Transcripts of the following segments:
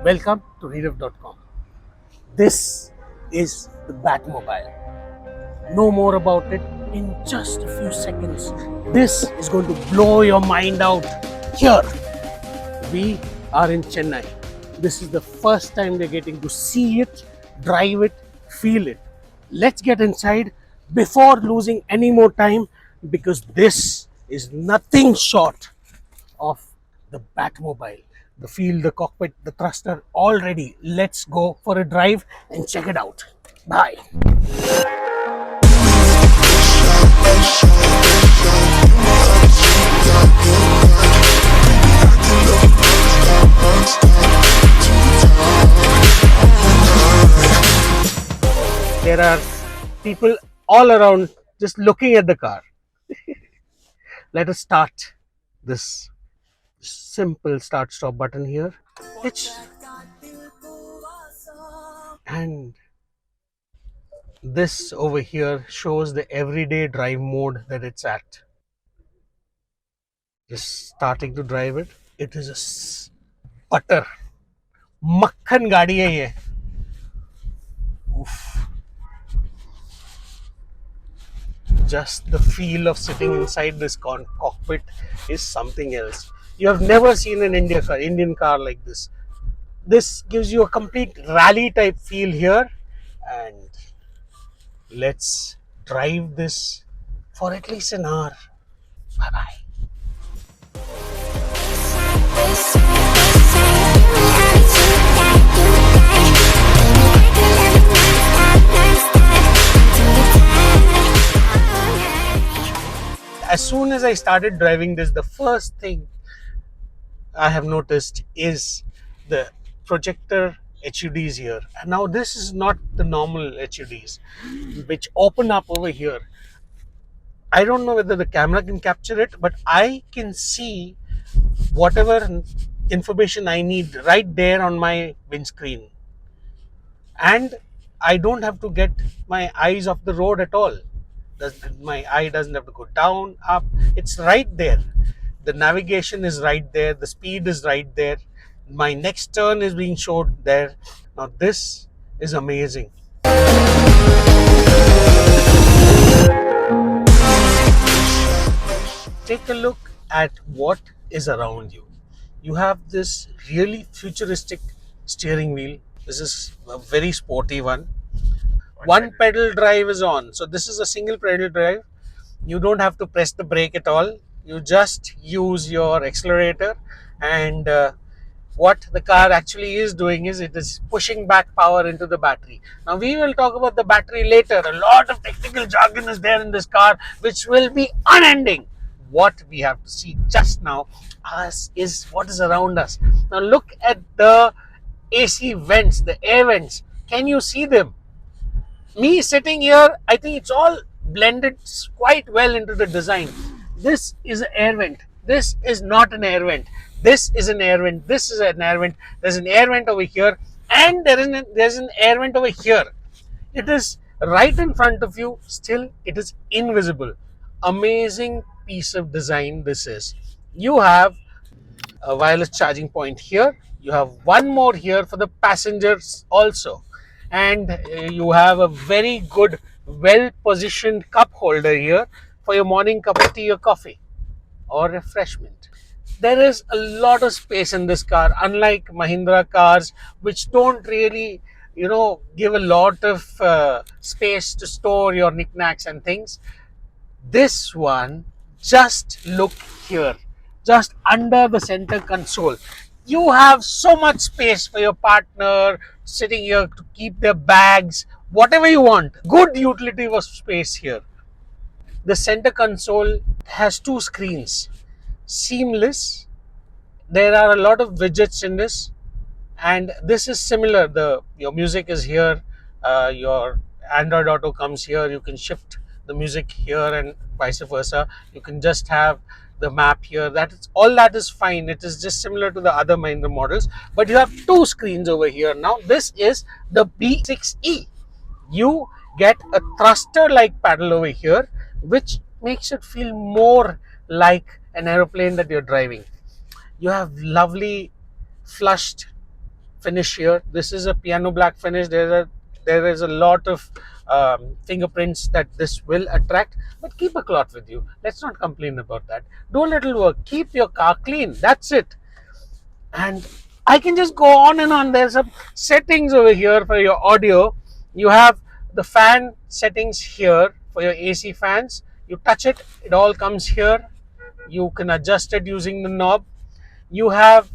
Welcome to reader.com. This is the Batmobile. Know more about it in just a few seconds. This is going to blow your mind out. Here, we are in Chennai. This is the first time we're getting to see it, drive it, feel it. Let's get inside before losing any more time because this is nothing short of the Batmobile. The feel, the cockpit, the thruster, all ready. Let's go for a drive and check it out. Bye. There are people all around just looking at the car. Let us start this simple start stop button here. And this over here shows the everyday drive mode that it's at. Just starting to drive it. It is a butter. Makhan gaadi hai ye. Oof. Just the feel of sitting inside this cockpit is something else. You have never seen an Indian car like this. This gives you a complete rally type feel here, and let's drive this for at least an hour. Bye bye. As soon as I started driving this, the first thing I have noticed is the projector HUDs here. And now this is not the normal HUDs which open up over here. I don't know whether the camera can capture it, but I can see whatever information I need right there on my windscreen. And I don't have to get my eyes off the road at all. My eye doesn't have to go down, up. It's right there. The navigation is right there. The speed is right there. My next turn is being showed there. Now this is amazing. Take a look at what is around you. You have this really futuristic steering wheel. This is a very sporty one. One pedal drive is on. So this is a single pedal drive. You don't have to press the brake at all. You just use your accelerator, and what the car actually is doing is it is pushing back power into the battery. Now we will talk about the battery later. A lot of technical jargon is there in this car which will be unending. What we have to see just now is what is around us. Now look at the AC vents, the air vents. Can you see them? Me sitting here, I think it's all blended quite well into the design. This is an air vent. This is not an air vent. This is an air vent. This is an air vent. There's an air vent over here, and there's an air vent over here. It is right in front of you. Still, it is invisible. Amazing piece of design this is. You have a wireless charging point here. You have one more here for the passengers also, and you have a very good, well positioned cup holder here for your morning cup of tea or coffee or refreshment. There is a lot of space in this car, unlike Mahindra cars which don't really give a lot of space to store your knickknacks and things. This one, just look here, just under the center console, you have so much space for your partner sitting here to keep their bags, whatever you want. Good utility of space here. The center console has two screens, seamless. There are a lot of widgets in this, and this is similar. Your music is here, your Android Auto comes here. You can shift the music here and vice versa. You can just have the map here. All that is fine. It is just similar to the other Mahindra models, but you have two screens over here. Now this is the B6E. You get a thruster like paddle over here, which makes it feel more like an aeroplane that you're driving. You have lovely flushed finish here. This is a piano black finish. There is a lot of fingerprints that this will attract, but keep a cloth with you. Let's not complain about that. Do a little work. Keep your car clean. That's it. And I can just go on and on. There's some settings over here for your audio. You have the fan settings here for your AC fans. You touch it, it all comes here. You can adjust it using the knob. You have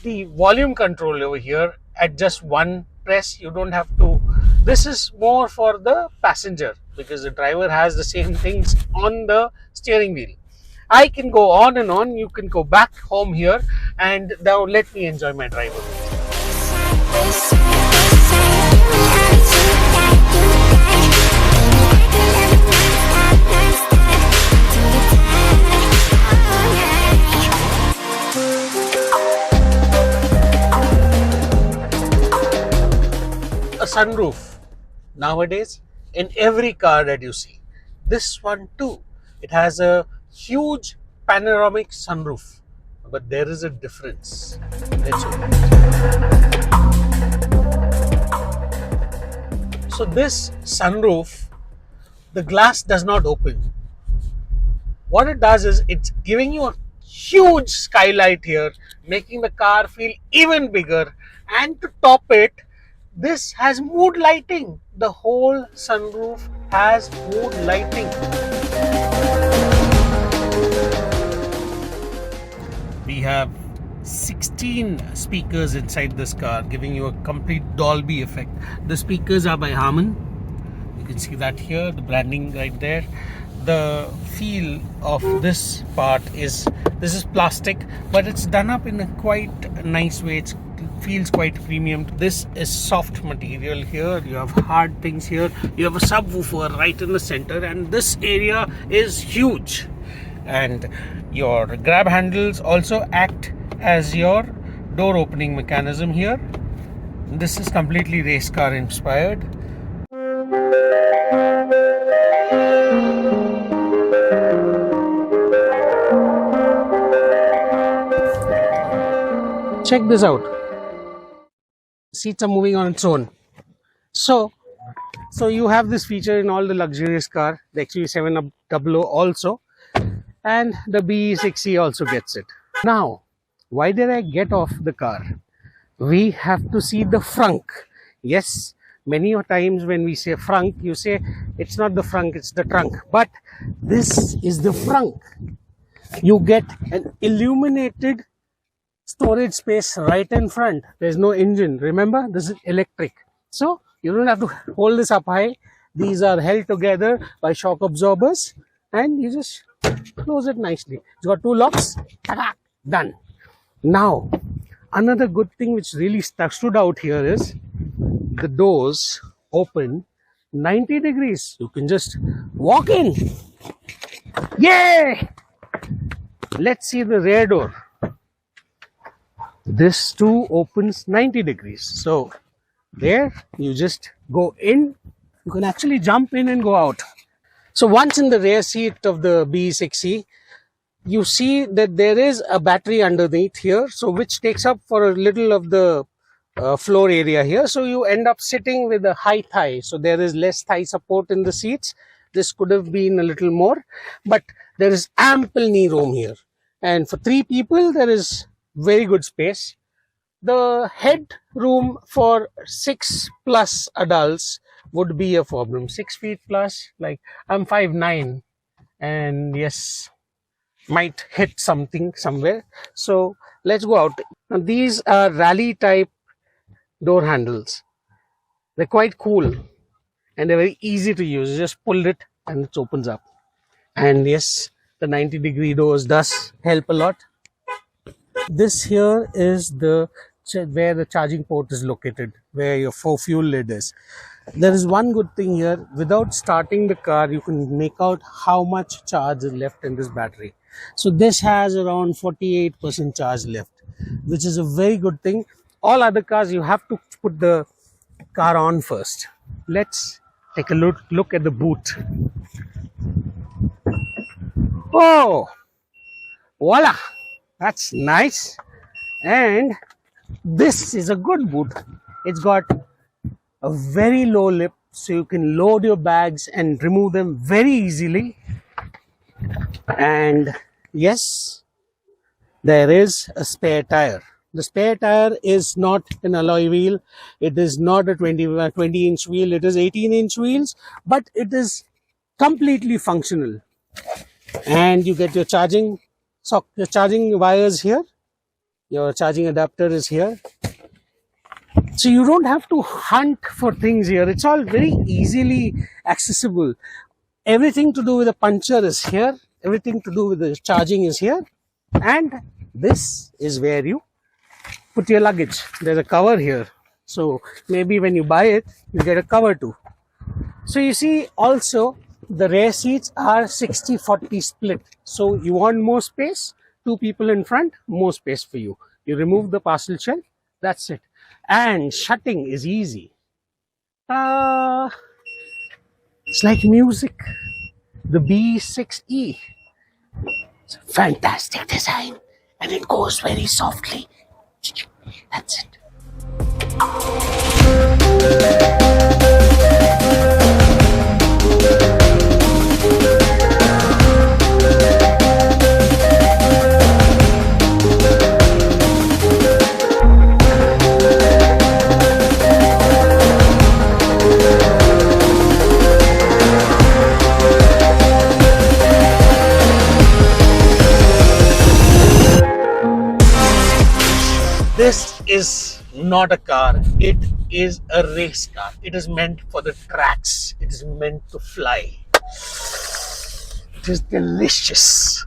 the volume control over here at just one press. You don't have to. This is more for the passenger because the driver has the same things on the steering wheel. I can go on and on. You can go back home here, and now let me enjoy my drive. A sunroof nowadays in every car that you see. This one too. It has a huge panoramic sunroof, but there is a difference. Let's show you. So this sunroof, the glass does not open. What it does is it's giving you a huge skylight here, making the car feel even bigger. And to top it, this has mood lighting. The whole sunroof has mood lighting. We have 16 speakers inside this car, giving you a complete Dolby effect. The speakers are by Harman. You can see that here, the branding right there. The feel of this part is, this is plastic, but it's done up in a quite nice way. It feels quite premium. This is soft material here. You have hard things here. You have a subwoofer right in the center, and this area is huge. And your grab handles also act as your door opening mechanism here. This is completely race car inspired. Check this out. Seats are moving on its own. So you have this feature in all the luxurious car. The XUV700 also, and the BE6E also gets it. Now, why did I get off the car? We have to see the frunk. Yes, many times when we say frunk, you say it's not the frunk, it's the trunk. But this is the frunk. You get an illuminated storage space right in front. There's no engine. Remember, this is electric. So you don't have to hold this up high. These are held together by shock absorbers, and you just close it nicely. It's got two locks. Done. Now, another good thing which really stood out here is the doors open 90 degrees. You can just walk in. Yay! Let's see the rear door. This too opens 90 degrees. So there you just go in. You can actually jump in and go out. So once in the rear seat of the BE6E, you see that there is a battery underneath here, so which takes up for a little of the floor area here. So you end up sitting with a high thigh. So there is less thigh support in the seats. This could have been a little more, but there is ample knee room here. And for 3 people, there is very good space. The head room for 6+ adults would be a problem. 6 feet plus, like I'm 5'9", and yes, might hit something somewhere. So let's go out. Now these are rally type door handles. They're quite cool and they're very easy to use. You just pull it and it opens up. And yes, the 90-degree doors does help a lot. This here is the where the charging port is located, where your fuel lid is. There is one good thing here. Without starting the car, you can make out how much charge is left in this battery. So this has around 48% charge left, which is a very good thing. All other cars, you have to put the car on first. Let's take a look at the boot. Oh, voila, that's nice. And This is a good boot. It's got a very low lip, so you can load your bags and remove them very easily. And yes, there is a spare tire. The spare tire is not an alloy wheel. It is not a 20-inch wheel. It is 18-inch wheels, but it is completely functional. And you get your your charging wires here. Your charging adapter is here. So you don't have to hunt for things here. It's all very easily accessible. Everything to do with the puncher is here. Everything to do with the charging is here. And this is where you put your luggage. There's a cover here. So maybe when you buy it, you get a cover too. So you see also the rear seats are 60-40 split. So you want more space, two people in front, more space for you. You remove the parcel shell, that's it. And shutting is easy. It's like music. The BE6E. It's a fantastic design and it goes very softly. That's it. This is not a car, it is a race car. It is meant for the tracks, it is meant to fly. It is delicious.